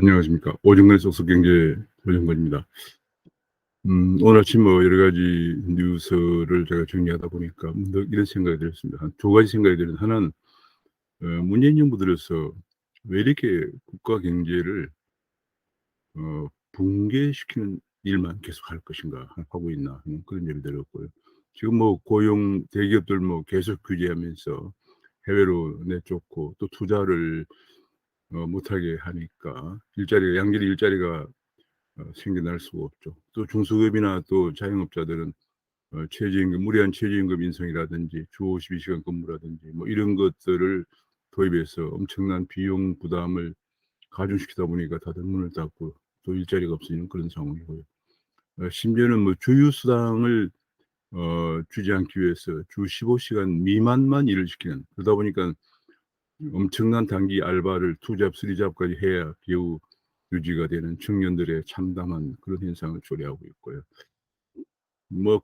안녕하십니까. 오정근의 속속경제 오정근입니다. 오늘 아침 여러 가지 뉴스를 제가 정리하다 보니까 문득 이런 생각이 들었습니다. 한 두 가지 생각이 들었는데, 하나는 문재인 정부 들어서 왜 이렇게 국가 경제를 붕괴시키는 일만 계속할 것인가 하고 있나 하는 그런 얘기를 들었고요. 지금 고용 대기업들 계속 규제하면서 해외로 내쫓고 또 투자를 못하게 하니까 양질의 일자리가 생겨날 수가 없죠. 또 중소기업이나 또 자영업자들은 최저임금, 무리한 최저임금 인상이라든지 주 52시간 근무라든지 이런 것들을 도입해서 엄청난 비용 부담을 가중시키다 보니까 다들 문을 닫고 또 일자리가 없어지는 그런 상황이고요. 심지어는 주휴수당을 주지 않기 위해서 주 15시간 미만만 일을 시키는, 그러다 보니까 엄청난 단기 알바를 2잡, 3잡까지 해야 겨우 유지가 되는 청년들의 참담한 그런 현상을 초래하고 있고요.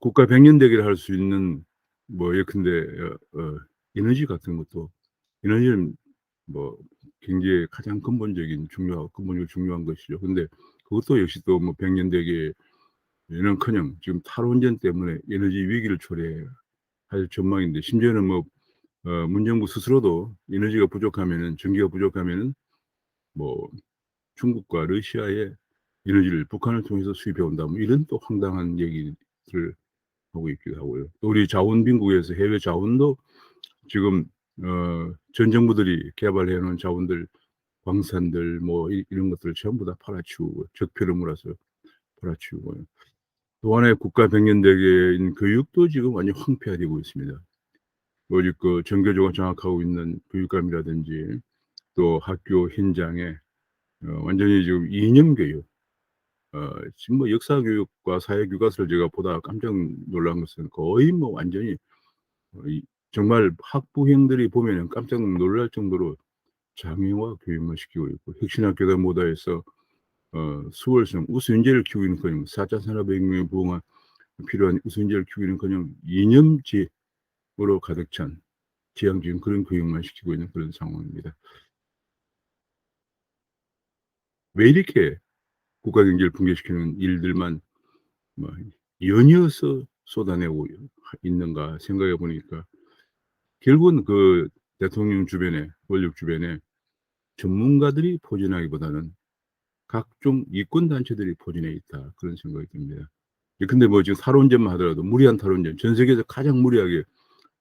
국가 백년대계를 할 수 있는 예컨대 에너지 같은 것도, 에너지는 경제의 가장 근본적으로 중요한 것이죠. 근데 그것도 역시 또 백년대계는커녕 지금 탈원전 때문에 에너지 위기를 초래할 전망인데, 심지어는 문정부 스스로도 에너지가 부족하면은, 전기가 부족하면은 중국과 러시아의 에너지를 북한을 통해서 수입해 온다, 이런 또 황당한 얘기를 하고 있기도 하고요. 또 우리 자원빈국에서 해외 자원도 지금 전 정부들이 개발해 놓은 자원들, 광산들 이런 것들을 전부 다 팔아치우고, 적폐를 몰아서 팔아치우고요. 또 하나의 국가 백년대계인 교육도 지금 완전히 황폐화되고 있습니다. 오직 전교조가 장악하고 있는 교육감이라든지 또 학교 현장에 완전히 지금 이념 교육, 지금 역사 교육과 사회 교과서를 제가 보다가 깜짝 놀란 것은 거의 완전히 정말 학부형들이 보면은 깜짝 놀랄 정도로 장애와 교육만 시키고 있고, 혁신학교다 뭐다 해서 수월성, 우수인재를 키우기는커녕 4차 산업혁명에 부응한 필요한 우수인재를 키우기는커녕 이념지으로 가득 찬 지향적인 그런 교육만 시키고 있는 그런 상황입니다. 왜 이렇게 국가 경제를 붕괴시키는 일들만 연이어서 쏟아내고 있는가 생각해 보니까, 결국은 대통령 주변에, 권력 주변에 전문가들이 포진하기보다는 각종 이권 단체들이 포진해 있다, 그런 생각이 듭니다. 근데 지금 탈원전만 하더라도, 무리한 탈원전, 전 세계에서 가장 무리하게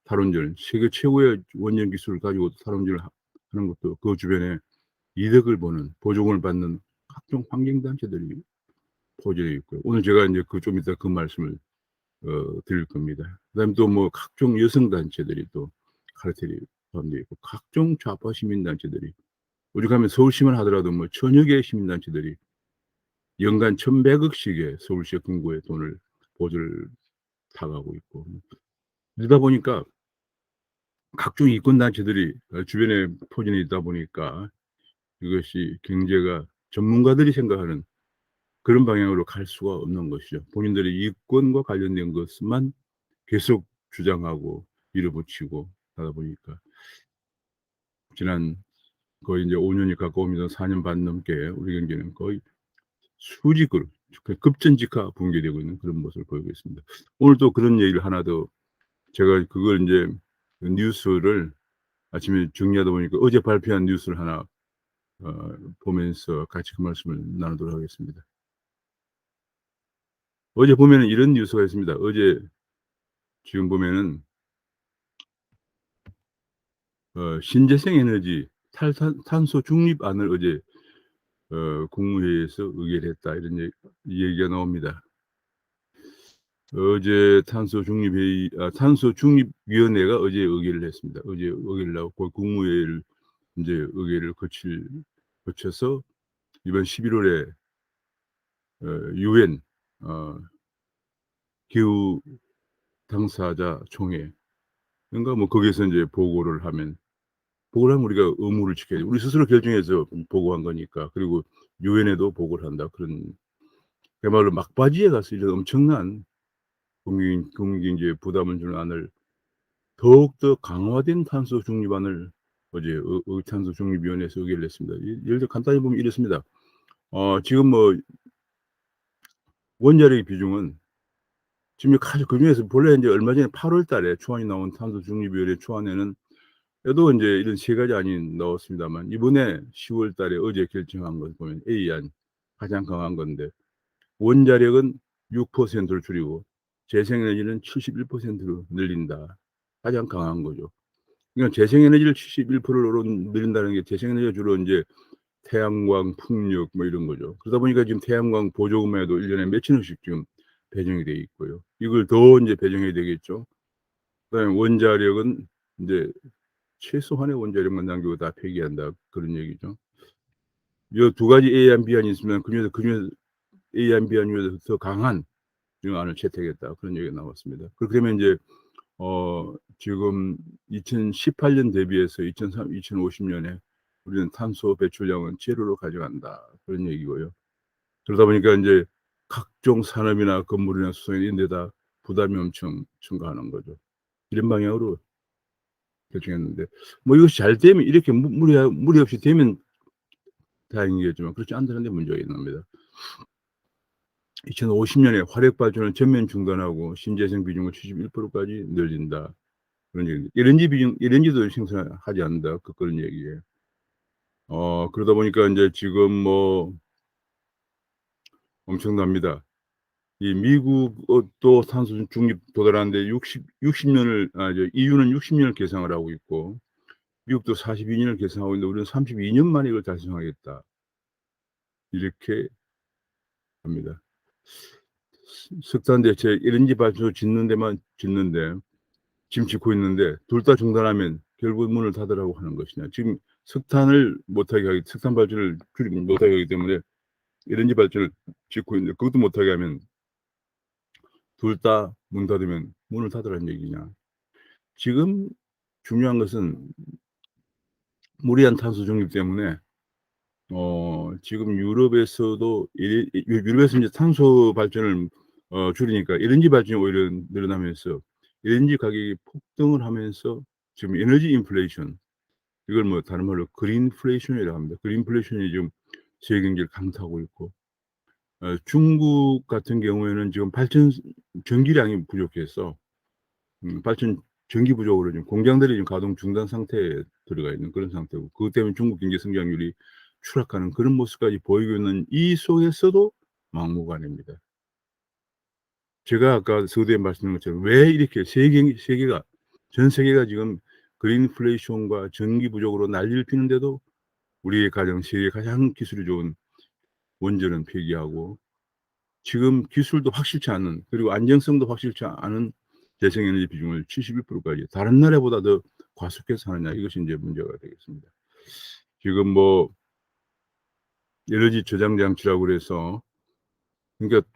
탈원전, 세계 최고의 원전 기술을 가지고 탈원전을 하는 것도 그 주변에 이득을 보는, 보조금을 받는 각종 환경 단체들이 포진해 있고요. 오늘 제가 이제 좀 이따 그 말씀을 드릴 겁니다. 그다음에 또 각종 여성 단체들이 또 카르텔이 포함되어 있고, 각종 좌파 시민 단체들이, 오죽하면 서울시만 하더라도 1000여 개의 시민 단체들이 연간 1100억씩의 서울시의 금고에 돈을, 보조를 타가고 있고, 이러다 보니까 각종 이권 단체들이 주변에 포진해 있다 보니까 이것이 경제가 전문가들이 생각하는 그런 방향으로 갈 수가 없는 것이죠. 본인들의 이권과 관련된 것만 계속 주장하고 밀어붙이고 하다 보니까 지난 거의 이제 5년이 가까웁니다. 4년 반 넘게 우리 경제는 거의 수직으로 급전직하 붕괴되고 있는 그런 모습을 보이고 있습니다. 오늘 또 그런 얘기를 하나 더, 제가 그걸 이제 뉴스를 아침에 정리하다 보니까 어제 발표한 뉴스를 하나 보면서 같이 그 말씀을 나누도록 하겠습니다. 어제 보면은 이런 뉴스가 있습니다. 어제 지금 보면은 신재생 에너지 탄소 중립안을 어제 국무회의에서 의결했다, 이런 얘기가 나옵니다. 어제 탄소중립위원회가 어제 의결을 했습니다. 어제 의결을 하고 국무회의를 이제 의결을 거쳐서 이번 11월에 UN 기후 당사자 총회, 그러니까 거기에서 이제 보고를 하면 우리가 의무를 지켜야 돼. 우리 스스로 결정해서 보고한 거니까. 그리고 유엔에도 보고를 한다. 그런, 그야말로 막바지에 가서 이런 엄청난 국민경제에 부담을 주는 안을, 더욱더 강화된 탄소 중립안을 어제 탄소 중립위원회에서 의결을 했습니다. 예를 들어 간단히 보면 이렇습니다. 지금 뭐 원자력의 비중은 지금 그중에서 본래 인제 얼마 전에 8월 달에 초안이 나온 탄소 중립위원회 초안에는 에도 인제 이런 3 가지 안이 나왔습니다만, 이번에 10월 달에 어제 결정한 걸 보면 A안 가장 강한 건데, 원자력은 6%를 줄이고 재생에너지는 71%로 늘린다. 가장 강한 거죠. 그러니까 재생에너지를 71%로 늘린다는 게, 재생에너지가 주로 인제 태양광, 풍력 뭐 이런 거죠. 그러다 보니까 지금 태양광 보조금만 해도 1 년에 몇천억씩 지금 배정이 돼 있고요. 이걸 더 인제 배정해야 되겠죠. 그다음에 원자력은 인제 최소한의 원자력만 남기고 다 폐기한다, 그런 얘기죠. 요 두 가지 A안, B안이 있으면 그중에서 A안, B안 중에서 더 강한 정안을 채택했다, 그런 얘기가 나왔습니다. 그렇게 되면 인제 지금 2018년 대비해서 2050 년에 우리는 탄소 배출량은 제로로 가져간다, 그런 얘기고요. 그러다 보니까 인제 각종 산업이나 건물이나 수송 이런 데다 부담이 엄청 증가하는 거죠. 이런 방향으로 결정했는데, 뭐 이것이 잘 되면, 이렇게 무리 없이 되면 다행이겠지만 그렇지 않다는 데 문제가 있는 겁니다. 2050 년에 화력 발전을 전면 중단하고 신재생 비중을 71% 까지 늘린다, 그런 얘기입니다. LNG도 생산하지 않는다, 그런 얘기예요. 그러다 보니까 인제 지금 뭐 엄청납니다. 이 미국 또 탄소 중립 도달하는데 60 년을, 저 EU는 60 년을 계상을 하고 있고, 미국도 42 년을 계상하고 있는데 우리는 32년 만에 이걸 달성하겠다, 이렇게 합니다. 석탄 대체 LNG 발전소 짓는 데만 짓는데, 지금 짓고 있는데 둘 다 중단하면 결국 문을 닫으라고 하는 것이냐. 지금 석탄 발전을 줄이지 못하게 하기 때문에 LNG 발전을 짓고 있는데, 그것도 못하게 하면 둘 다 문 닫으면 문을 닫으라는 얘기냐. 지금 중요한 것은 무리한 탄소 중립 때문에 지금 유럽에서도 유럽에서 인제 탄소 발전을 줄이니까 LNG 발전이 오히려 늘어나면서 LNG 가격이 폭등을 하면서 지금 에너지 인플레이션, 이걸 뭐 다른 말로 그린플레이션이라고 합니다. 그린플레이션이 지금 세계 경제를 강타하고 있고, 중국 같은 경우에는 지금 전기량이 부족해서 발전 전기 부족으로 지금 공장들이 지금 가동 중단 상태에 들어가 있는 그런 상태고, 그것 때문에 중국 경제 성장률이 추락하는 그런 모습까지 보이고 있는 이 속에서도 막무가내입니다. 제가 아까 서두에 말씀드린 것처럼 왜 이렇게 세계가 전 세계가 지금 그린플레이션과 전기 부족으로 난리를 피는데도 우리의 가령 세계 가장 기술이 좋은 원전은 폐기하고, 지금 기술도 확실치 않은, 그리고 안정성도 확실치 않은 재생에너지 비중을 71% 까지 다른 나라보다 더 과속해서 하느냐, 이것이 인제 문제가 되겠습니다. 지금 뭐 에너지 저장 장치라고 그래서, 그러니까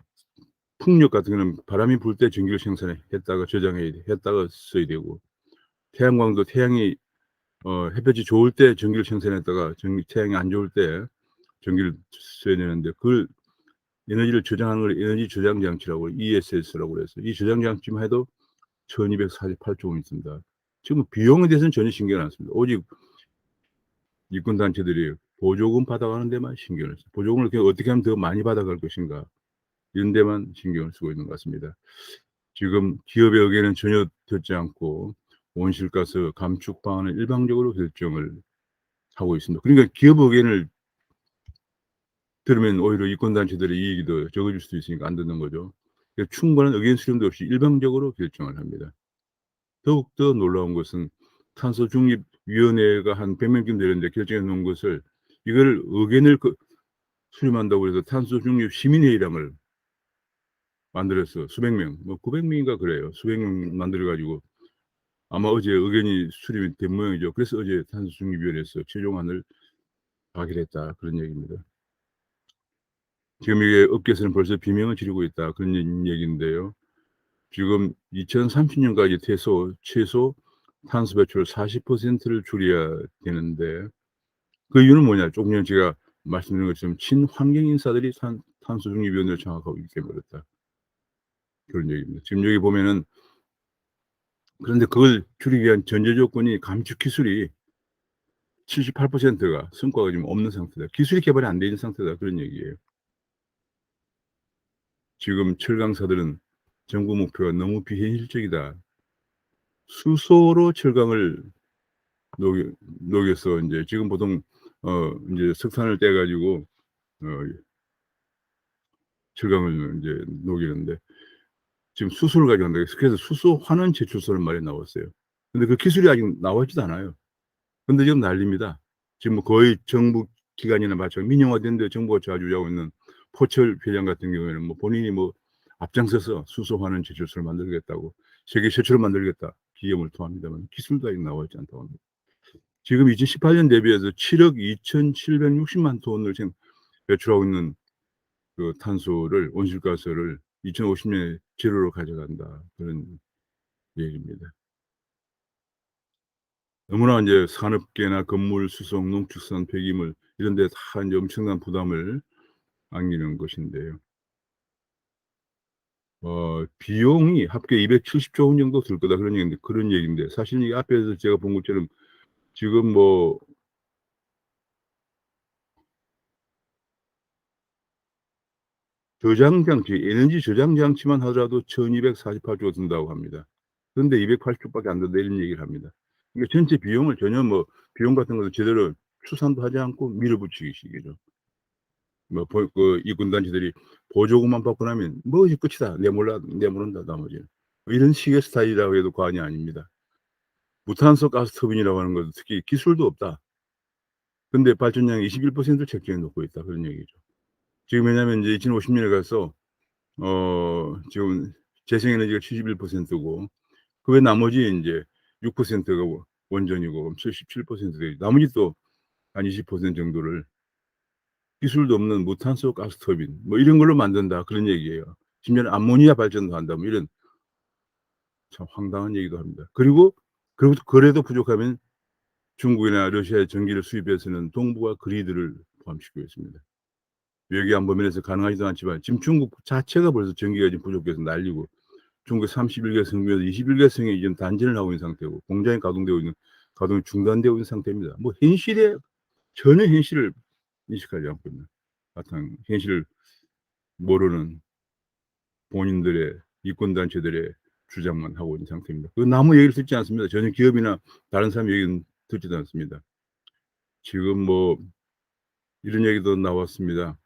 풍력 같은 경우는 바람이 불 때 전기를 생산했다가 저장해야 돼 했다가 써야 되고, 태양광도 태양이 햇볕이 좋을 때 전기를 생산했다가 태양이 안 좋을 때 전기를 써야 되는데, 그걸 에너지를 저장하는 걸 에너지 저장 장치라고 ESS라고 그래서, 이 저장 장치만 해도 1,248조 원 있습니다. 지금 비용에 대해서는 전혀 신경을 안 씁니다. 오직 이권 단체들이 보조금 받아가는 데만 신경을 써요. 보조금을 어떻게 하면 더 많이 받아갈 것인가, 이런 데만 신경을 쓰고 있는 것 같습니다. 지금 기업의 의견은 전혀 듣지 않고 온실가스 감축 방안을 일방적으로 결정을 하고 있습니다. 그러니까 기업 의견을 들으면 오히려 이권 단체들의 이익이 더 적어질 수도 있으니까 안 듣는 거죠. 충분한 의견 수렴도 없이 일방적으로 결정을 합니다. 더욱더 놀라운 것은 탄소 중립 위원회가 한 100 명쯤 되는데 결정해 놓은 것을, 이거를 의견을 수렴한다고 해서 탄소 중립 시민회의랑을 만들어서 수백 명, 뭐 900 명인가 그래요. 수백 명 만들어 가지고 아마 어제 의견이 수립이 된 모양이죠. 그래서 어제 탄소 중립 위원회에서 최종안을 가결했다, 그런 얘기입니다. 지금 이게 업계에서는 벌써 비명을 지르고 있다, 그런 얘기인데요. 지금 2030 년까지 최소 탄소 배출을 40%를 줄여야 되는데, 그 이유는 뭐냐? 조금 전에 제가 말씀드린 것처럼 친환경 인사들이 탄소 중립 위원회를 장악하고 있기 때문에 그렇다, 그런 얘기입니다. 지금 여기 보면은, 그런데 그걸 줄이기 위한 전제 조건이 감축 기술이 78%가 성과가 지금 없는 상태다. 기술이 개발이 안 돼 있는 상태다. 그런 얘기예요. 지금 철강사들은 정부 목표가 너무 비현실적이다. 수소로 철강을 녹여 녹여서 인제 지금 보통 인제 석탄을 떼 가지고 어 철강을 인제 녹이는데 지금 수소를 가지고 한다. 그래서 수소 환원 제출소라는 말이 나왔어요. 근데 그 기술이 아직 나와 있지도 않아요. 근데 지금 난립니다. 지금 뭐 거의 정부 기관이나 마찬가지 민영화된 데 정부가 좌지우지하고 있는 포철 회장 같은 경우에는 뭐 본인이 뭐 앞장서서 수소 환원 제출소를 만들겠다고 세계 최초로 만들겠다 기염을 토합니다만 기술도 아직 나와 있지 않다고 합니다. 지금 2018년 대비해서 7억 2,760만 톤을 지금 배출하고 있는 그 탄소를 온실가스를 2050년에 제로로 가져간다. 그런 얘기입니다. 너무나 인제 산업계나 건물, 수송, 농축산, 폐기물 이런 데 다 인제 엄청난 부담을 안기는 것인데요. 비용이 합계 270조 원 정도 들 거다 그런 얘기인데 사실 이 앞에서 제가 본 것처럼 지금 뭐 저장 장치, 에너지 저장 장치만 하더라도 1,248조 든다고 합니다. 그런데 280조 밖에 안 든다 이런 얘기를 합니다. 그러니까 전체 비용을 전혀 뭐 비용 같은 것을 제대로 추산도 하지 않고 밀어붙이기 식이죠. 뭐 이군 단체들이 보조금만 받고 나면 뭐 이제 끝이다. 내모른다 나머지는. 뭐 이런 식의 스타일이라고 해도 과언이 아닙니다. 무탄소 가스 터빈이라고 하는 것도 특히 기술도 없다. 근데 발전량의 21%를 책정해 놓고 있다. 그런 얘기죠. 지금 왜냐하면 인제 2050년에 가서 지금 재생에너지가 71%고 그 외 나머지 인제 6%가 원전이고 그럼 77% 되죠. 나머지 또 한 20% 정도를 기술도 없는 무탄소 가스터빈 뭐 이런 걸로 만든다 그런 얘기예요. 심지어는 암모니아 발전도 한다 뭐 이런 참 황당한 얘기도 합니다. 그래도 부족하면 중국이나 러시아의 전기를 수입해서는 동북아 그리드를 포함시키고 있습니다. 외교안 범위에서 가능하지도 않지만 지금 중국 자체가 벌써 전기가 지금 부족해서 난리고 중국 31개 성 중에서 21개 성에 지금 단전을 하고 있는 상태고 공장이 가동이 중단되고 있는 상태입니다. 뭐 현실에 전혀 현실을 인식하지 않고 있는 바탕 현실을 모르는 본인들의 이권 단체들의 주장만 하고 있는 상태입니다. 그 아무 얘기를 듣지 않습니다. 전혀 기업이나 다른 사람 얘기는 듣지도 않습니다. 지금 뭐 이런 얘기도 나왔습니다.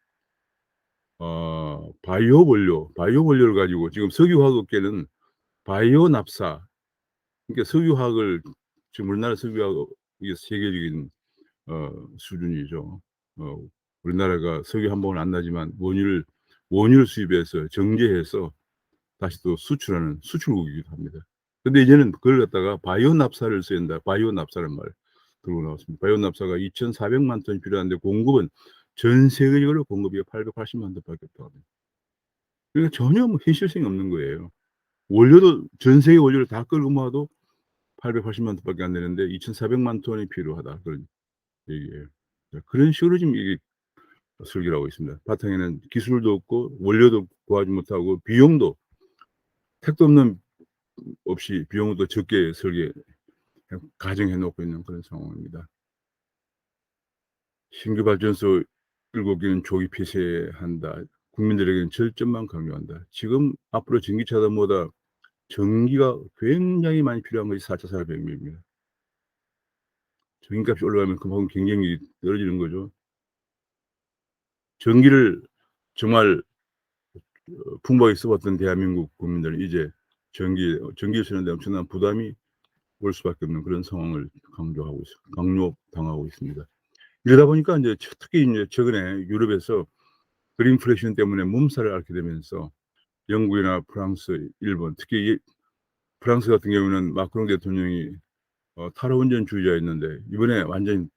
바이오 원료를 가지고 지금 석유화학 업계는 바이오 납사 그러니까 석유화학을 지금 우리나라 석유화학 이게 세계적인 수준이죠. 어 우리나라가 석유 한 방울 안 나지만 원유를 수입해서 정제해서 다시 또 수출하는 수출국이기도 합니다. 근데 이제는 그걸 갖다가 바이오 납사를 써야 된다. 바이오 납사라는 말 들고 나왔습니다. 바이오 납사가 2,400만 톤이 필요한데 공급은 전 세계적으로 공급이 880만 톤밖에 없다고 합니다. 그러니까 전혀 뭐 현실성이 없는 거예요. 원료도 전 세계 원료를 다 끌고 모아도 880만 톤밖에 안 되는데 2,400만 톤이 필요하다. 그런 얘기예요. 그런 식으로 지금 이게 설계를 하고 있습니다. 바탕에는 기술도 없고 원료도 구하지 못하고 비용도 택도 없는 없이 비용을 더 적게 가정해 놓고 있는 그런 상황입니다. 신규 발전소 7 개는 조기 폐쇄한다. 국민들에게는 절전만 강요한다. 지금 앞으로 전기차도 뭐다 전기가 굉장히 많이 필요한 것이 4차 산업혁명입니다. 전기값이 올라가면 그만큼 경쟁력이 떨어지는 거죠. 전기를 정말 풍부하게 써왔던 대한민국 국민들은 이제 전기를 쓰는데 엄청난 부담이 올 수밖에 없는 그런 상황을 강요당하고 있습니다. 이러다 보니까 인제 특히 인제 최근에 유럽에서 그린플래션 때문에 몸살을 앓게 되면서 영국이나 프랑스, 일본 특히 프랑스 같은 경우는 마크롱 대통령이 탈원전주의자였는데 이번에 완전히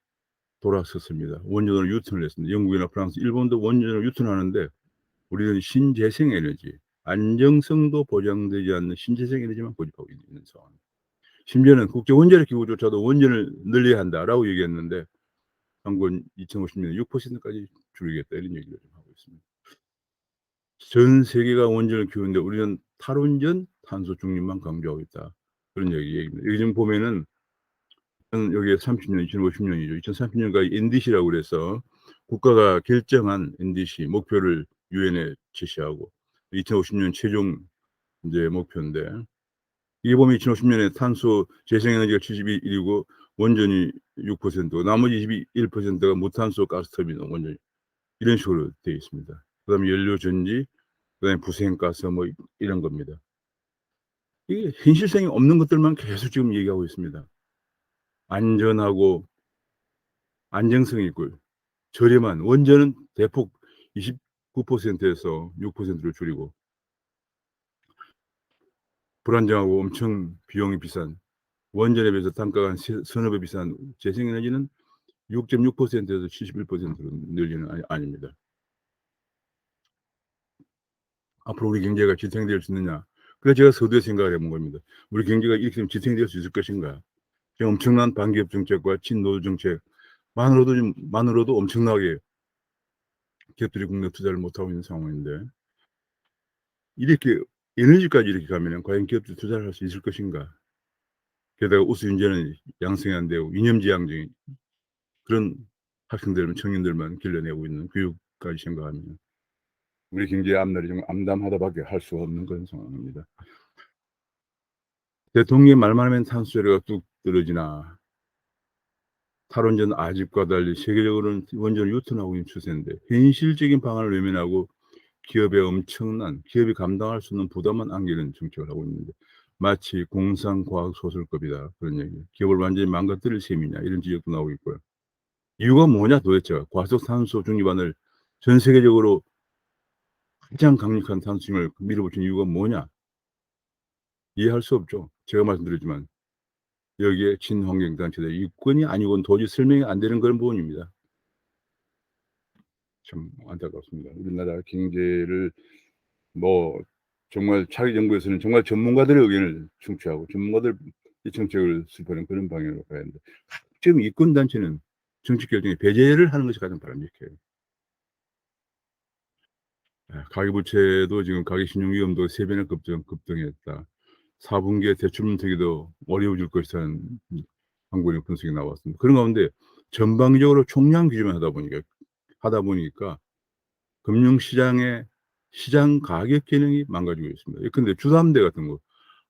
돌아섰습니다. 원전으로 유턴을 했습니다. 영국이나 프랑스, 일본도 원전으로 유턴하는데 우리는 신재생 에너지, 안정성도 보장되지 않는 신재생 에너지만 고집하고 있는 상황. 심지어는 국제 원자력 기구조차도 "원전을 늘려야 한다."라고 얘기했는데 한국은 2050년에 6%까지 줄이겠다 이런 얘기를 좀 하고 있습니다. 전 세계가 원전을 키우는데 우리는 탈원전, 탄소 중립만 강조하고 있다. 그런 얘기입니다. 요즘 보면은 여기에 30년, 2050년이죠. 2030년까지 NDC라고 그래서 국가가 결정한 NDC 목표를 유엔에 제시하고 2050년 최종 이제 목표인데, 이게 보면 2050년에 탄소 재생에너지가 71이고 원전이 6%, 나머지 21%가 무탄소 가스터빈 원전, 이런 식으로 되어 있습니다. 그다음에 연료 전지, 그다음에 부생가스 뭐 이런 겁니다. 이게 현실성이 없는 것들만 계속 지금 얘기하고 있습니다. 안전하고 안정성 있고 저렴한 원전은 대폭 29%에서 6%로 줄이고, 불안정하고 엄청 비용이 비싼 원전에 비해서 단가가 한 서너 배 비싼 재생에너지는 6.6%에서 71%로 늘리는 아닙니다. 앞으로 우리 경제가 지탱될 수 있느냐? 그래서 제가 서두에 생각을 해본 겁니다. 우리 경제가 이렇게 되면 지탱될 수 있을 것인가? 지금 엄청난 반기업 정책과 친노조 정책만으로도 엄청나게 기업들이 국내 투자를 못하고 있는 상황인데, 이렇게 에너지까지 이렇게 가면 과연 기업들 투자를 할 수 있을 것인가? 게다가 우수인재는 양성이 안 되고 이념지향적인 그런 학생들만, 청년들만 길러내고 있는 교육까지 생각하면 우리 경제의 앞날이 정말 암담하다밖에 할 수가 없는 그런 상황입니다. 대통령이 말만 하면 탄소세가 뚝 떨어지나, 탈원전 아집과 달리 세계적으로는 원전을 유턴하고 있는 추세인데 현실적인 방안을 외면하고 기업이 감당할 수 없는 부담만 안기는 정책을 하고 있는데, 마치 공상과학 소설급이다 그런 얘기. 기업을 완전히 망가뜨릴 셈이냐 이런 지적도 나오고 있고요. 이유가 뭐냐 도대체. 과속탄소 중립안을 전 세계적으로 가장 강력한 탄소중립을 밀어붙인 이유가 뭐냐. 이해할 수 없죠. 제가 말씀드렸지만 여기에 친환경단체들 이권이 아니고는 도저히 설명이 안 되는 그런 부분입니다. 참 안타깝습니다. 우리나라 경제를 뭐 정말 차기 정부에서는 정말 전문가들의 의견을 충취하고 전문가들 이 정책을 수립하는 그런 방향으로 가야 하는데, 지금 이권 단체는 정책 결정에 배제를 하는 것이 가장 바람직해요. 가계부채도 지금 가계신용 위험도 3배나 급등했다. 4분기에 대출 문턱이도 어려워질 것이라는 한국은행 분석이 나왔습니다. 그런 가운데 전방위적으로 총량 규제만 하다 보니까 금융시장의 시장 가격 기능이 망가지고 있습니다. 예컨대 주담대 같은 거,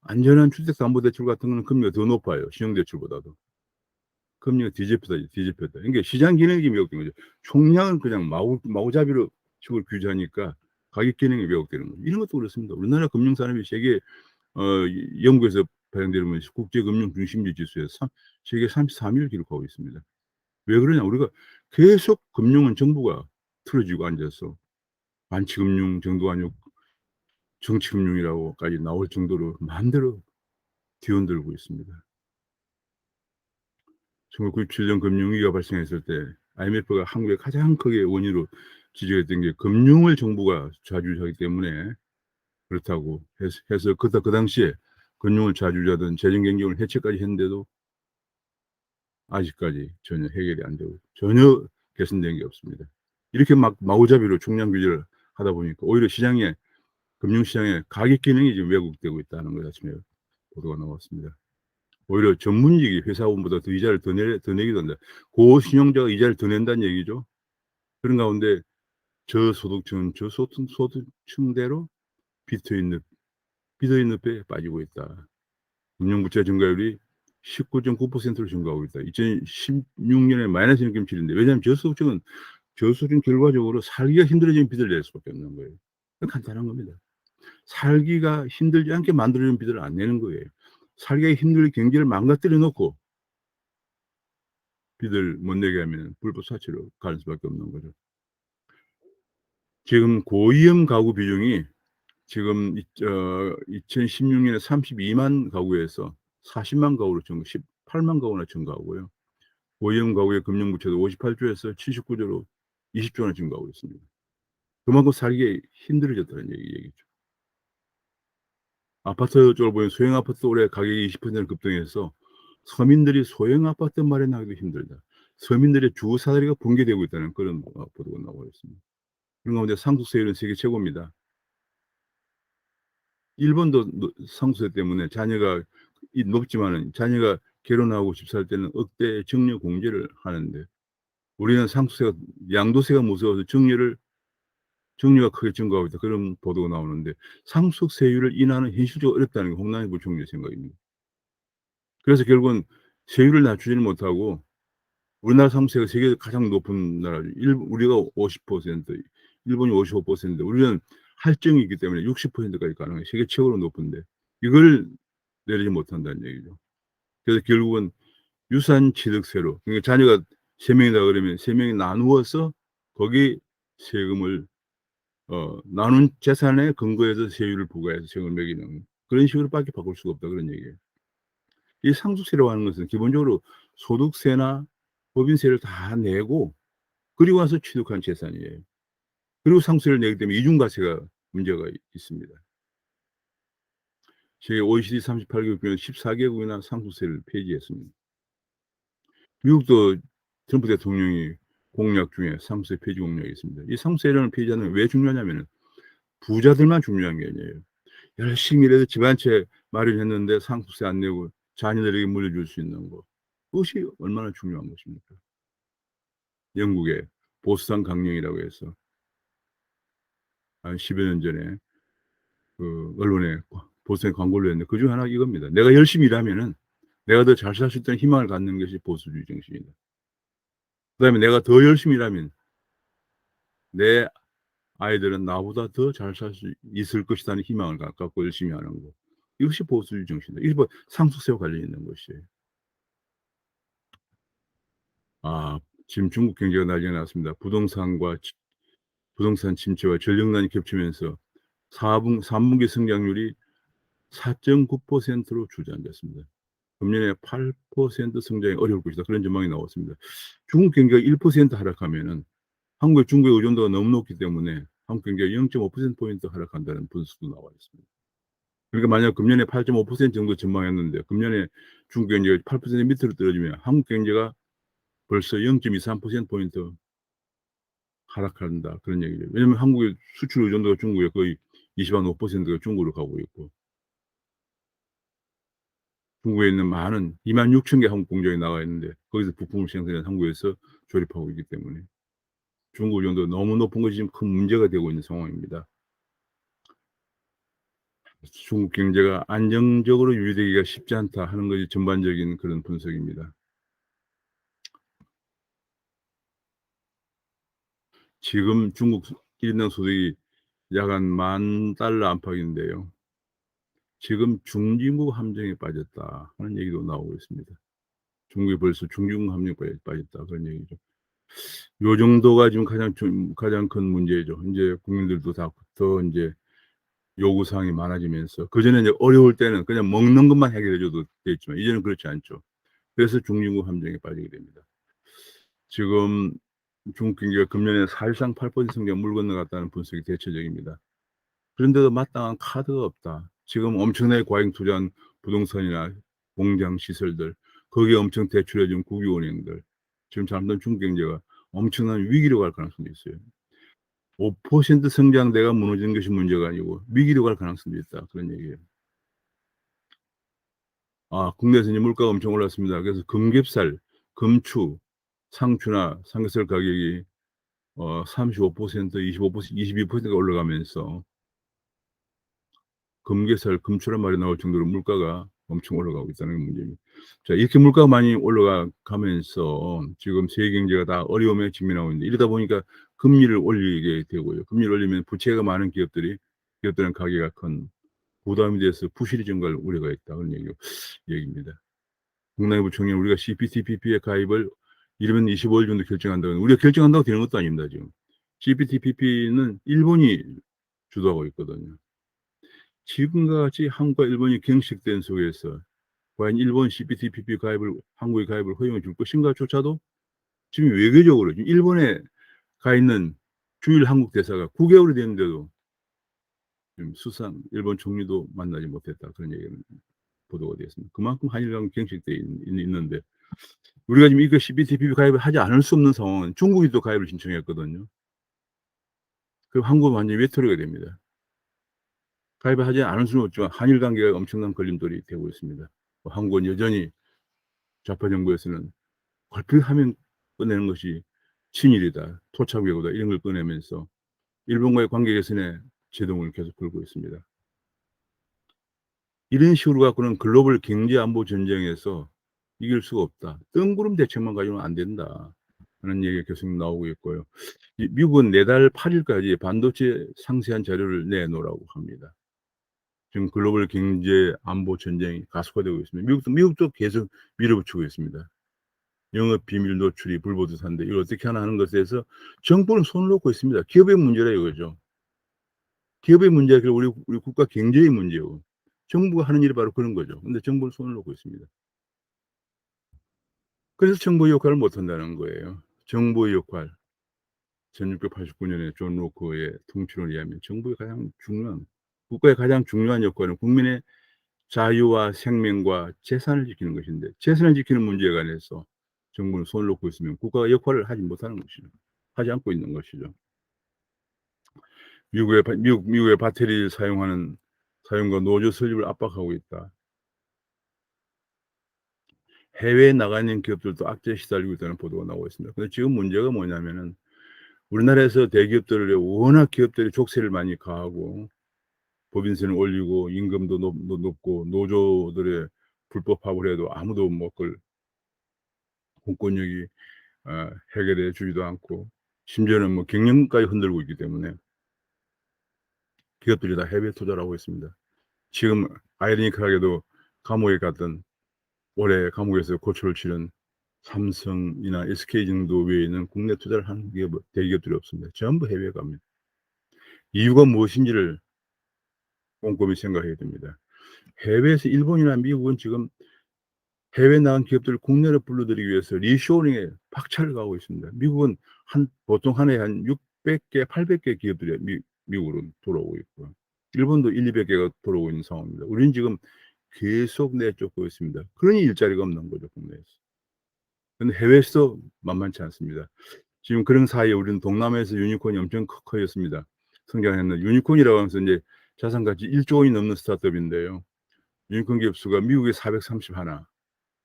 안전한 주택담보대출 같은 거는 금리가 더 높아요, 신용대출보다도. 금리가 뒤집혔다. 그러니까 시장 기능이 왜곡된 거죠. 총량은 그냥 마구잡이로 식으로 규제하니까 가격 기능이 왜곡되는 거죠. 이런 것도 그렇습니다. 우리나라 금융산업이 세계 연구에서 발행되는 국제금융중심지 지수에서 세계 33위를 기록하고 있습니다. 왜 그러냐? 우리가 계속 금융은 정부가 틀어쥐고 앉아서 반치금융 정도가 아니고 정치금융이라고까지 나올 정도로 마음대로 뒤흔들고 있습니다. 1997년 금융위기가 발생했을 때 IMF가 한국에 가장 크게 원인으로 지적했던 게 금융을 정부가 좌지우지하기 때문에 그렇다고 해서 그 당시에 금융을 좌지우지하던 재정경쟁을 해체까지 했는데도 아직까지 전혀 해결이 안 되고 전혀 개선된 게 없습니다. 이렇게 막 마구잡이로 총량 규제를 하다 보니까 오히려 금융시장의 가격 기능이 지금 왜곡되고 있다는 것 아침에 보도가 나왔습니다. 오히려 전문직이 회사원보다 더 이자를 더 내기도 한다. 고신용자가 이자를 더 낸다는 얘기죠. 그런 가운데 저소득층대로 비터인 늪에 빠지고 있다. 금융부채 증가율이 19.9%로 증가하고 있다. 2016년에 마이너스 현금질인데, 왜냐하면 저소득층은 결과적으로 살기가 힘들어지는 빚을 낼 수밖에 없는 거예요. 간단한 겁니다. 살기가 힘들지 않게 만들어주는 빚을 안 내는 거예요. 살기가 힘들게 경제를 망가뜨려 놓고 빚을 못 내게 하면 불법 사채로 갈 수밖에 없는 거죠. 지금 고위험 가구 비중이 지금 2016년에 32만 가구에서 40만 가구로 18만 가구나 증가하고요. 고위험 가구의 금융부채도 58조에서 79조로 20조나 증가하고 있습니다. 그만큼 살기 힘들어졌다는 얘기죠. 아파트 쪽을 보면 소형 아파트 올해 가격이 20% 급등해서 서민들이 소형 아파트 마련하기도 힘들다. 서민들의 주거사다리가 붕괴되고 있다는 그런 보도가 나오고 있습니다. 그런 가운데 상속세율은 세계 최고입니다. 일본도 상속세 때문에 자녀가 높지만은 자녀가 결혼하고 집 살 때는 억대 증여 공제를 하는데 우리는 상속세가 양도세가 무서워서 증여가 크게 증가하고 있다. 그런 보도가 나오는데 상속세율을 인하는 현실적으로 어렵다는 게 홍남기 부총리의 생각입니다. 그래서 결국은 세율을 낮추지는 못하고 우리나라 상속세가 세계에서 가장 높은 나라죠. 우리가 50%, 일본이 55%, 우리는 할증이 있기 때문에 60%까지 가능해요. 세계 최고로 높은데 이걸 내리지 못한다는 얘기죠. 그래서 결국은 유산취득세로, 그러니까 자녀가 3 명이다 그러면 3 명이 나누어서 거기 세금을 나눈 재산에 근거해서 세율을 부과해서 세금을 매기는 그런 식으로밖에 바꿀 수가 없다 그런 얘기예요. 이 상속세라고 하는 것은 기본적으로 소득세나 법인세를 다 내고 그리고 와서 취득한 재산이에요. 그리고 상속세를 내기 때문에 이중과세가 문제가 있습니다. 세계 OECD 38개국 중에 14개국이나 상속세를 폐지했습니다. 미국도 트럼프 대통령이 공약 중에 상속세 폐지 공약이 있습니다. 이 상속세라는 폐지하는 왜 중요하냐면은 부자들만 중요한 게 아니에요. 열심히 일해서 집 한 채 마련했는데 상속세 안 내고 자녀들에게 물려줄 수 있는 거. 그것이 얼마나 중요한 것입니까? 영국의 보스턴 강령이라고 해서 한 10여 년 전에 그 언론에 보스턴에 광고를 했는데 그중 하나가 이겁니다. "내가 열심히 일하면은 내가 더 잘 살 수 있다는 희망을 갖는 것이 보수주의 정신이다." 그다음에 "내가 더 열심히 일하면 내 아이들은 나보다 더 잘 살 수 있을 것이라는 희망을 갖고 열심히 하는 거." 이것이 보수주의 정신이다. 이게 뭐 상속세와 관련이 있는 것이에요. 아 지금 중국 경제가 난리가 났습니다. 부동산 침체와 전력난이 겹치면서 3분기 성장률이 4.9%로 주저앉았습니다. 금년에 8% 성장이 어려울 것이다. 그런 전망이 나왔습니다. 중국 경기가 1% 하락하면은 한국의 중국의 의존도가 너무 높기 때문에 한국 경기가 0.5% 포인트 하락한다는 분석도 나와 있습니다. 그러니까 만약 금년에 8.5% 정도 전망했는데 금년에 중국 경제가 8% 밑으로 떨어지면 한국 경제가 벌써 0.23% 포인트 하락한다. 그런 얘기죠. 왜냐면 한국의 수출 의존도가 중국에 거의 25%가 중국으로 가고 있고 중국에 있는 많은 26,000개 한국 공장이 나와 있는데 거기서 부품을 생산해서 한국에서 조립하고 있기 때문에 중국 의존도가 너무 높은 것이 지금 큰 문제가 되고 있는 상황입니다. 중국 경제가 안정적으로 유지되기가 쉽지 않다 하는 것이 전반적인 그런 분석입니다. 지금 중국 1 인당 소득이 약 한 $10,000 안팎인데요. 지금 중진국 함정에 빠졌다 하는 얘기도 나오고 있습니다. 중국이 벌써 중진국 함정에 빠졌다 그런 얘기죠. 요 정도가 지금 가장 큰 문제죠. 인제 국민들도 다 더 인제 요구 사항이 많아지면서 그전에 이제 어려울 때는 그냥 먹는 것만 해결해 줘도 됐지만 이제는 그렇지 않죠. 그래서 중진국 함정에 빠지게 됩니다. 지금 중국 경기가 금년에 사실상 8% 성장 물 건너갔다는 분석이 대체적입니다. 그런데도 마땅한 카드가 없다. 지금 엄청나게 과잉 투자한 부동산이나 공장 시설들, 거기에 엄청 대출해 준 국유은행들, 지금 잘못하면 중국 경제가 엄청난 위기로 갈 가능성도 있어요. 5% 성장대가 무너지는 것이 문제가 아니고 위기로 갈 가능성도 있다. 그런 얘기예요. 국내에서 이제 물가가 엄청 올랐습니다. 그래서 금겹살, 금추, 상추나 삼겹살 가격이 35%, 25%, 22%가 올라가면서 금게살, 금추란 말이 나올 정도로 물가가 엄청 올라가고 있다는 게 문제입니다. 자 이렇게 물가가 많이 올라가면서 지금 세계 경제가 다 어려움에 직면하고 있는데 이러다 보니까 금리를 올리게 되고요. 금리를 올리면 부채가 많은 기업들은 가계가 큰 부담이 돼서 부실이 증가할 우려가 있다. 그런 얘기입니다. 국내부총리는 우리가 CPTPP에 가입을 이르면 25일 정도 결정한다고 우리가 결정한다고 되는 것도 아닙니다 지금. CPTPP는 일본이 주도하고 있거든요. 지금과 같이 한국과 일본이 경색된 속에서 과연 일본 CPTPP 가입을 한국의 가입을 허용해 줄 것인가조차도 지금 외교적으로 지금 일본에 가 있는 주일 한국 대사가 9개월이 됐는데도 지금 수상 일본 총리도 만나지 못했다. 그런 얘기가 보도가 되었습니다. 그만큼 한일 관계 경색돼 있는데 우리가 지금 이거 CPTPP 가입을 하지 않을 수 없는 상황은 중국이 또 가입을 신청했거든요. 그럼 한국은 완전히 외톨이가 됩니다. 가입을 하지 않을 수는 없지만 한일 관계가 엄청난 걸림돌이 되고 있습니다. 한국은 여전히 좌파 정부에서는 얼핏 하면 꺼내는 것이 친일이다, 토착외고다 이런 걸 꺼내면서 일본과의 관계 개선에 제동을 계속 걸고 있습니다. 이런 식으로 갖고는 글로벌 경제 안보 전쟁에서 이길 수가 없다. 뜬구름 대책만 가지고는 안 된다. 하는 얘기가 계속 나오고 있고요. 이 미국은 내달 8 일까지 반도체 상세한 자료를 내놓으라고 합니다. 지금 글로벌 경제 안보 전쟁이 가속화되고 있습니다. 미국도 계속 밀어붙이고 있습니다. 영업 비밀 노출이 불보듯한데 이걸 어떻게 하나 하는 것에 대해서 정부는 손을 놓고 있습니다. 기업의 문제라 이거죠. 기업의 문제가 아니라 우리 국가 경제의 문제고 정부가 하는 일이 바로 그런 거죠. 근데 정부는 손을 놓고 있습니다. 그래서 정부의 역할을 못 한다는 거예요. 정부의 역할. 1689 년에 존 로크의 통치론에 의하면 정부의 가장 중요한 국가의 가장 중요한 역할은 국민의 자유와 생명과 재산을 지키는 것인데 재산을 지키는 문제에 관해서 정부는 손을 놓고 있으면 국가가 역할을 하지 못하는 것이죠. 하지 않고 있는 것이죠. 미국의 배터리를 사용하는 사용과 노조 설립을 압박하고 있다. 해외에 나가 있는 기업들도 악재에 시달리고 있다는 보도가 나오고 있습니다. 근데 지금 문제가 뭐냐면은 우리나라에서 대기업들을 워낙 기업들이 족쇄를 많이 가하고 법인세를 올리고 임금도 높고 노조들의 불법 파업을 해도 아무도 뭐 그걸 공권력이 해결해 주지도 않고 심지어는 뭐 경영까지 흔들고 있기 때문에 기업들이 다 해외 투자를 하고 있습니다. 지금 아이러니컬하게도 감옥에 갔던 올해 감옥에서 고초를 치른 삼성이나 SK 정도 외에는 국내 투자를 하는 대기업들이 없습니다. 전부 해외에 갑니다. 이유가 무엇인지를 꼼꼼히 생각해야 됩니다. 해외에서 일본이나 미국은 지금 해외에 나간 기업들을 국내로 불러들이기 위해서 리쇼어링에 박차를 가하고 있습니다. 미국은 보통 한 해에 한 600개, 800개 기업들이 미국으로 돌아오고 있고요. 일본도 100-200개가 돌아오고 있는 상황입니다. 우리는 지금 계속 내쫓고 있습니다. 그러니 일자리가 없는 거죠, 국내에서. 근데 해외에서도 만만치 않습니다. 지금 그런 사이에 우리는 동남아에서 유니콘이 엄청 커졌습니다. 성장했는데 유니콘이라고 하면서 인제 자산 가치 1조 원이 넘는 스타트업인데요. 유니콘 기업 수가 미국에 431,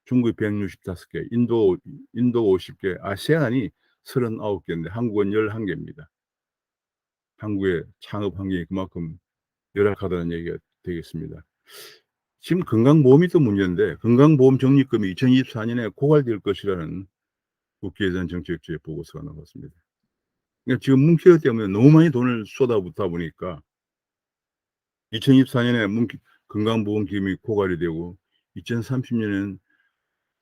중국이 165개, 인도 50개, 아세안이 39개인데 한국은 11개입니다. 한국의 창업 환경이 그만큼 열악하다는 얘기가 되겠습니다. 지금 건강보험이 또 문제인데 건강보험 적립금이 2024년에 고갈될 것이라는 국가예산정책처의 보고서가 나왔습니다. 그러니까 지금 문케어 때문에 너무 많이 돈을 쏟아붓다 보니까 2024년에 건강보험기금이 고갈이 되고 2030년에는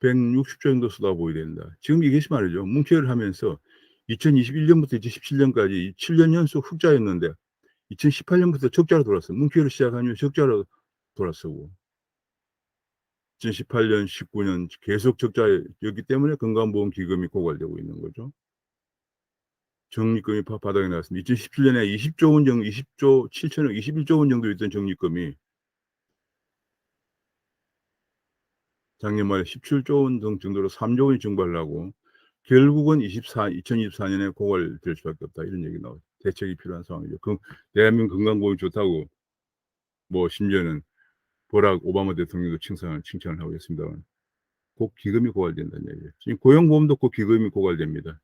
160조 정도 쏟아부어야 된다. 지금 이것이 말이죠. 문케어를 하면서 2021년부터 2017년까지 7년 연속 흑자였는데 2018년부터 적자로 돌았어요. 문케어를 시작한 이후 적자로 돌았어고 2018년, 19년 계속 적자였기 때문에 건강보험기금이 고갈되고 있는 거죠. 적립금이 바닥에 나왔습니다. 2017년에 20조 원 정도, 20조 7천억, 21조 원 정도 있던 적립금이 작년 말에 17조 원 정도로 3조 원이 증발을 하고 결국은 2024년에 고갈될 수밖에 없다. 이런 얘기 나와요. 대책이 필요한 상황이죠. 대한민국 건강보험이 좋다고 뭐 심지어는 버락 오바마 대통령도 칭찬을 하고 있습니다만 꼭 기금이 고갈된다는 얘기예요. 지금 고용보험도 꼭 기금이 고갈됩니다.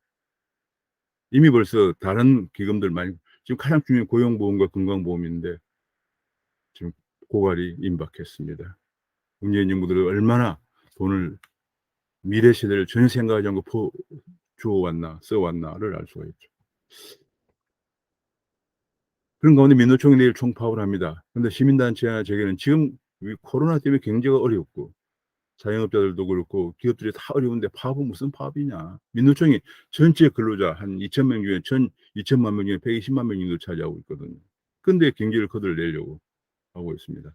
이미 벌써 다른 기금들 많이 지금 가장 중요한 고용보험과 건강보험인데 지금 고갈이 임박했습니다. 문재인 정부들은 얼마나 돈을 미래 세대를 전혀 생각하지 않고 주어왔나 써왔나를 알 수가 있죠. 그런 가운데 민노총이 내일 총파업을 합니다. 근데 시민단체나 재계는 지금 이 코로나 때문에 경제가 어렵고 자영업자들도 그렇고 기업들이 다 어려운데 파업은 무슨 파업이냐. 민노총이 전체 근로자 한 2,000명 중에 2천만 명 중에 120만 명 정도 차지하고 있거든요. 근데 경기를 거들내려고 하고 있습니다.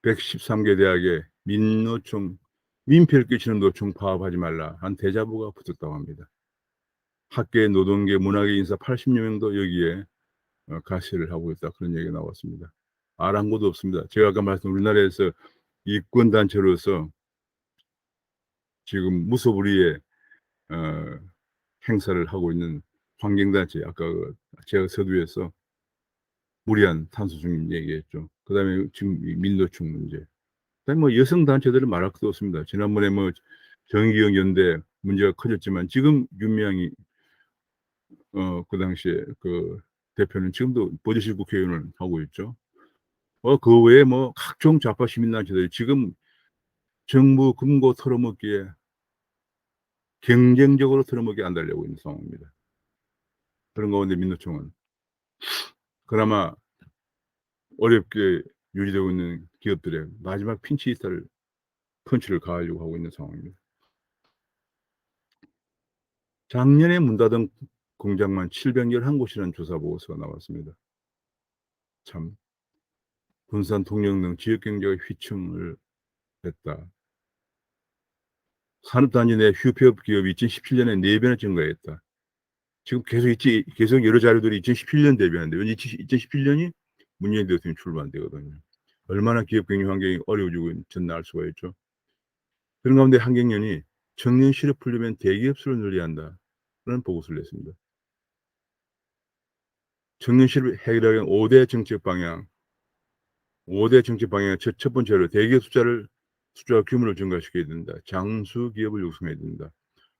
113개 대학에 민노총 민폐를 끼치는 노총 파업하지 말라 한 대자보가 붙었다고 합니다. 학계, 노동계, 문화계 인사 80여 명도 여기에 가세를 하고 있다. 그런 얘기가 나왔습니다. 아랑곳도 없습니다. 제가 아까 말씀 우리나라에서 이권 단체로서 지금 무소불위의 행사를 하고 있는 환경단체 아까 제가 서두에서 무리한 탄소 중립 얘기했죠. 그다음에 지금 이 민노총 문제. 그다음에 뭐 여성 단체들은 말할 것도 없습니다. 지난번에 뭐 정의기억 연대 문제가 커졌지만 지금 윤미향이 그 당시에 그 대표는 지금도 버젓이 국회의원을 하고 있죠. 그 외에 뭐 각종 좌파 시민단체들이 지금 정부 금고 털어먹기에 경쟁적으로 털어먹기에 안달내고 있는 상황입니다. 그런 가운데 민노총은 그나마 어렵게 유지되고 있는 기업들의 마지막 핀치 히터를 펀치를 가하려고 하고 있는 상황입니다. 작년에 문 닫은 공장만 711곳이라는 조사 보고서가 나왔습니다. 참 군산, 통영 등 지역 경제가 휘청을 했다. 산업단지 내 휴폐업 기업이 2017년에 4배나 증가했다. 지금 계속 여러 자료들이 2017년 대비하는데 왠지 2017년이 문재인 대통령이 출범한 때거든요. 얼마나 기업 경영 환경이 어려워지고 있는지 알 수가 있죠. 그런 가운데 한경련이 청년 실업 풀려면 대기업 수를 늘려야 한다. 그런 보고서를 냈습니다. 청년 실업 해결하기 위한 5대 정책 방향. 5대 정책 방향의 첫 번째로 대기업 숫자 규모를 증가시켜야 된다. 장수 기업을 육성해야 된다.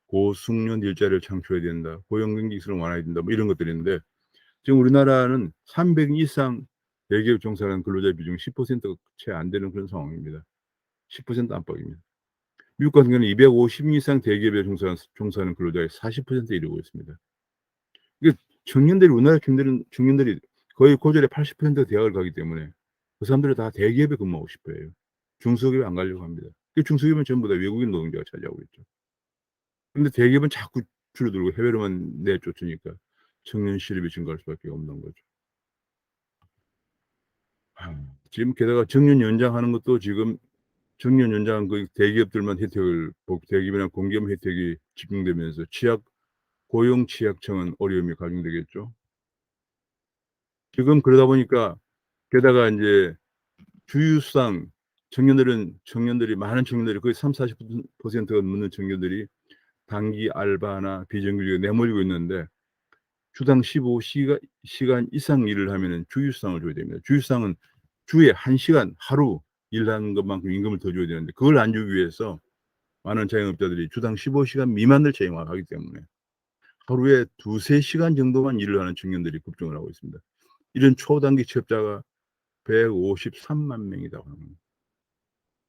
고숙련 일자리를 창출해야 된다. 고용 경기 기술을 완화해야 된다. 뭐 이런 것들이 있는데 지금 우리나라는 300인 이상 대기업 종사하는 근로자 비중이 10%가 채 안 되는 그런 상황입니다. 10% 안팎입니다. 미국 같은 경우는 250인 이상 대기업에 종사하는 근로자의 40%에 이르고 있습니다. 이게 우리나라 청년들이 거의 고졸의 80%가 대학을 가기 때문에 그 사람들이 다 대기업에 근무하고 싶어 해요. 중소기업에 안 가려고 합니다. 그 중소기업은 전부 다 외국인 노동자가 차지하고 있죠. 근데 대기업은 자꾸 줄어들고 해외로만 내쫓으니까 청년 실업이 증가할 수밖에 없는 거죠. 지금 게다가 정년 연장하는 것도 지금 정년 연장 그 대기업들만 대기업이나 공기업 혜택이 집중되면서 고용취약청은 어려움이 가중되겠죠. 지금 그러다 보니까 게다가 인제 주휴상 청년들이 많은 청년들이 거의 30-40%가 넘는 청년들이 단기 알바나 비정규직에 내몰리고 있는데 주당 15시간 이상 일을 하면은 주휴수당을 줘야 됩니다. 주휴수당은 주에 1 시간 하루 일하는 것만큼 임금을 더 줘야 되는데 그걸 안 주기 위해서 많은 자영업자들이 주당 15시간 미만을 채용하기 때문에 하루에 2-3시간 정도만 일을 하는 청년들이 급증을 하고 있습니다. 이런 초단기 취업자가 153만 명이라고 합니다.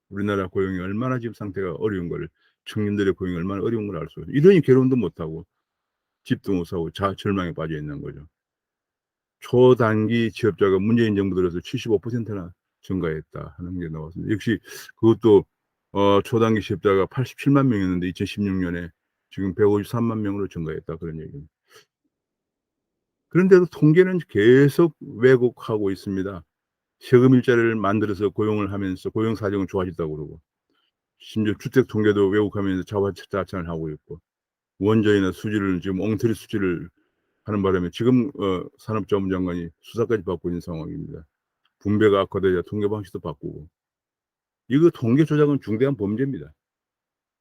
우리나라 고용이 얼마나 지금 상태가 어려운 거를 청년들의 고용이 얼마나 어려운 걸 알 수 있어요. 이러니 결혼도 못 하고 집도 못 사고 절망에 빠져 있는 거죠. 초단기 취업자가 문재인 정부 들어서 75%나 증가했다 하는 게 나왔습니다. 역시 그것도 초단기 취업자가 87만 명이었는데 2016년에 지금 153만 명으로 증가했다 그런 얘기입니다. 그런데도 통계는 계속 왜곡하고 있습니다. 세금 일자리를 만들어서 고용을 하면서 고용 사정은 좋아졌다고 그러고 심지어 주택 통계도 왜곡하면서 자화자찬을 하고 있고 원전이나 수지를 지금 엉터리 수지를 하는 바람에 지금 산업자원 장관이 수사까지 받고 있는 상황입니다. 분배가 악화되자 통계 방식도 바꾸고. 이거 통계 조작은 중대한 범죄입니다.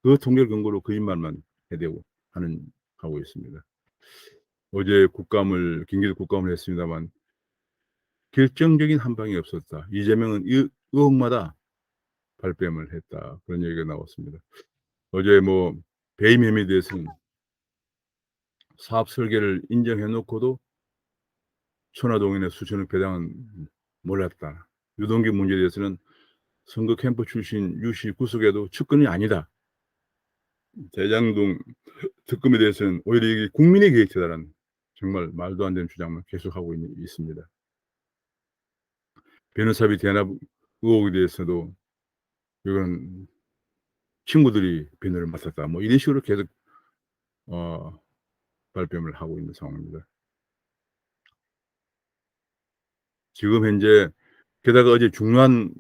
그 통계를 근거로 거짓말만 해대고 하고 있습니다. 어제 경기도 국감을 했습니다만 결정적인 한방이 없었다. 이재명은 의혹마다 발뺌을 했다. 그런 얘기가 나왔습니다. 어제 뭐 배임 혐의에 대해서는 사업 설계를 인정해 놓고도 천화동인의 수천억 배당은 몰랐다. 유동규 문제에 대해서는 선거 캠프 출신 유씨 구속에도 측근이 아니다. 대장동 특검에 대해서는 오히려 이게 국민의 개입이다라는 정말 말도 안 되는 주장만 계속하고 있습니다. 변호사비 대납 의혹에 대해서도 이건 친구들이 변호를 맡았다. 뭐 이런 식으로 계속 어 발뺌을 하고 있는 상황입니다. 지금 현재 게다가 어제 중요한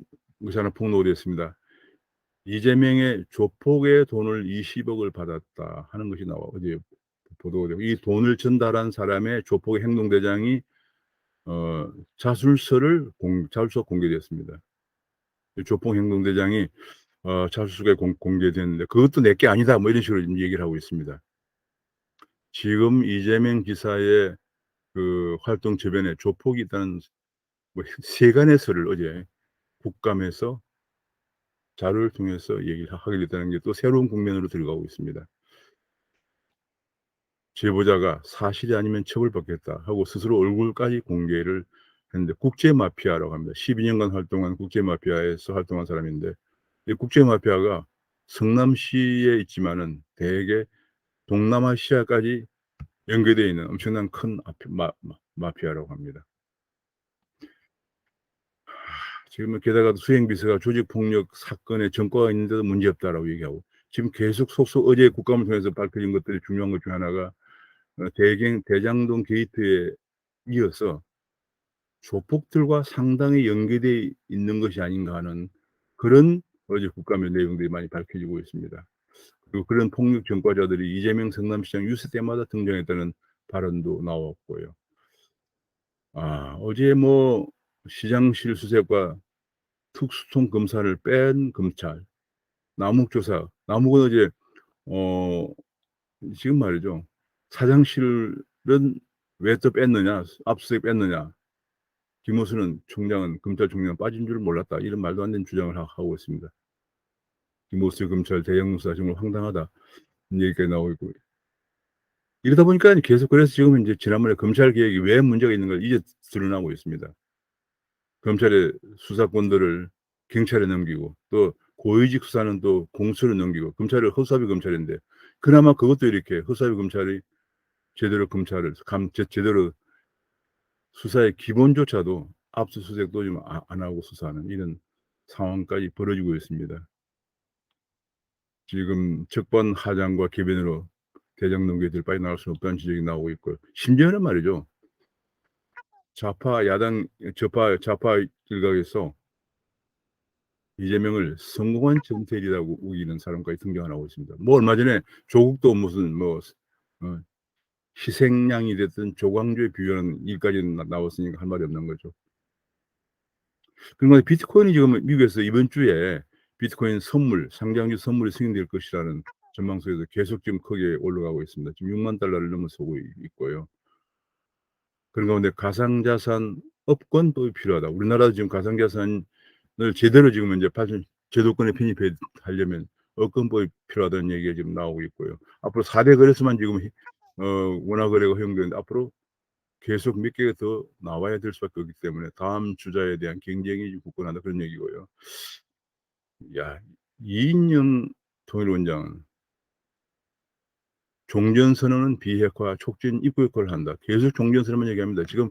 것이 하나 폭로됐습니다. 이재명의 조폭의 돈을 20억을 받았다 하는 것이 어제 보도가 되고 이 돈을 전달한 사람의 조폭의 행동대장이 자술서 공개됐습니다. 이 조폭 행동대장이 자술서가 공개됐는데 "그것도 내게 아니다." 뭐 이런 식으로 지금 얘기를 하고 있습니다. 지금 이재명 지사의 그 활동 주변에 조폭이 있다는 뭐 세간의 설을 어제 국감에서 자료를 통해서 얘기를 하게 됐다는 게 또 새로운 국면으로 들어가고 있습니다. 제보자가 "사실이 아니면 처벌받겠다." 하고 스스로 얼굴까지 공개를 했는데 국제 마피아라고 합니다. 12 년간 활동한 국제 마피아에서 활동한 사람인데 이 국제 마피아가 성남시에 있지만은 대개 동남아시아까지 연계되어 있는 엄청난 큰 마피아라고 합니다. 지금은 게다가 수행 비서가 "조직 폭력 사건에 전과가 있는데도 문제없다."라고 얘기하고 지금 계속 속속 어제 국감을 통해서 밝혀진 것들이 중요한 것 중에 하나가 대갱 대장동 게이트에 이어서 조폭들과 상당히 연계돼 있는 것이 아닌가 하는 그런 어제 국감의 내용들이 많이 밝혀지고 있습니다. 그리고 그런 폭력 전과자들이 이재명 성남시장 유세 때마다 등장했다는 발언도 나왔고요. 어제 뭐 시장실 수색과 특수통 검사를 뺀 검찰, 남욱 조사, 남욱은 어제 어 지금 말이죠. 사장실은 왜 또 뺐느냐, 압수수색 뺐느냐. 김호수는 총장은 검찰총장 빠진 줄 몰랐다. 이런 말도 안 되는 주장을 하고 있습니다. 김호수 검찰 대형 수사 정말 황당하다. 이런 얘기까지 나오고 있고. 이러다 보니까 계속 그래서 지금은 이제 지난번에 검찰 개혁이 왜 문제가 있는가 이제 드러나고 있습니다. 검찰의 수사권들을 경찰에 넘기고 또 고위직 수사는 또 공수로 넘기고 검찰은 허수아비 검찰인데 그나마 그것도 이렇게 허수아비 검찰이 제대로 검찰을 제대로 수사의 기본조차도 압수수색도 좀 안 하고 수사하는 이런 상황까지 벌어지고 있습니다. 지금 적반 하장과 개변으로 대장 동기들 빨리 나올 수는 없다는 지적이 나오고 있고요. 심지어는 말이죠. 좌파 야당 좌파 일각에서 이재명을 성공한 정태일이라고 우기는 사람까지 등장을 하고 있습니다. 뭐 얼마 전에 조국도 무슨 뭐 어 희생양이 됐든 조광조에 비유하는 일까지 나왔으니까 할 말이 없는 거죠. 그리고 비트코인이 지금 미국에서 이번 주에 비트코인 선물, 상장주 선물이 승인될 것이라는 전망 속에서 계속 지금 크게 올라가고 있습니다. 지금 $60,000를 넘어서고 있고요. 그런 가운데 가상자산 업권법이 필요하다. 우리나라도 지금 가상자산을 제대로 지금 현재 제도권에 편입해 하려면 업권법이 필요하다는 얘기가 지금 나오고 있고요. 앞으로 4대 거래소만 지금 원화 거래가 허용되는데 앞으로 계속 몇 개가 더 나와야 될 수밖에 없기 때문에 다음 주자에 대한 경쟁이 굳건하다 그런 얘기고요. 야 이인영 통일원장은 종전선언은 비핵화 촉진 입구 역할을 한다. 계속 종전선언만 얘기합니다. 지금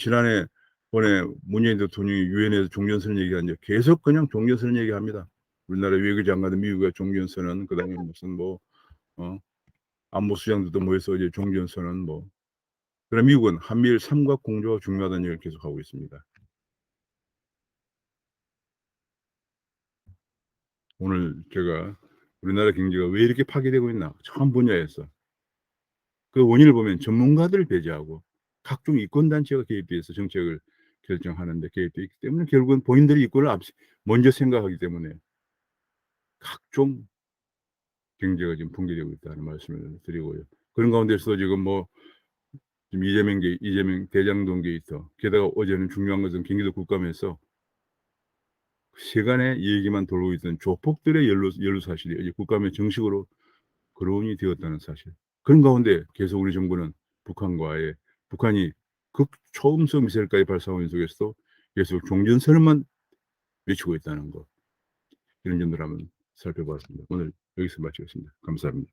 지난해 번에 문재인 대통령이 유엔에서 종전선언 얘기하는데 계속 그냥 종전선언 얘기합니다. 우리나라 외교장관도 미국의 종전선언 그다음에 무슨 뭐 안보수장들도 모여서 이제 종전선언 뭐 그다음에 미국은 한미일 삼각 공조가 중요하다는 얘기를 계속하고 있습니다. 오늘 제가 우리나라 경제가 왜 이렇게 파괴되고 있나 전 분야에서 그 원인을 보면 전문가들을 배제하고 각종 이권단체가 개입돼서 정책을 결정하는 데 개입돼 있기 때문에 결국은 본인들이 이권을 먼저 생각하기 때문에 각종 경제가 지금 붕괴되고 있다는 말씀을 드리고요. 그런 가운데서 지금 뭐 지금 이재명 대장동 게이트 게다가 어제는 중요한 것은 경기도 국감에서 세간의 얘기만 돌고 있던 조폭들의 연루 사실이 이제 국감에 정식으로 거론이 되었다는 사실. 그런 가운데 계속 우리 정부는 북한이 극초음속 미사일까지 발사하고 있는 속에서도 계속 종전선언만 외치고 있다는 거. 이런 점들 한번 살펴봤습니다. 오늘 여기서 마치겠습니다. 감사합니다.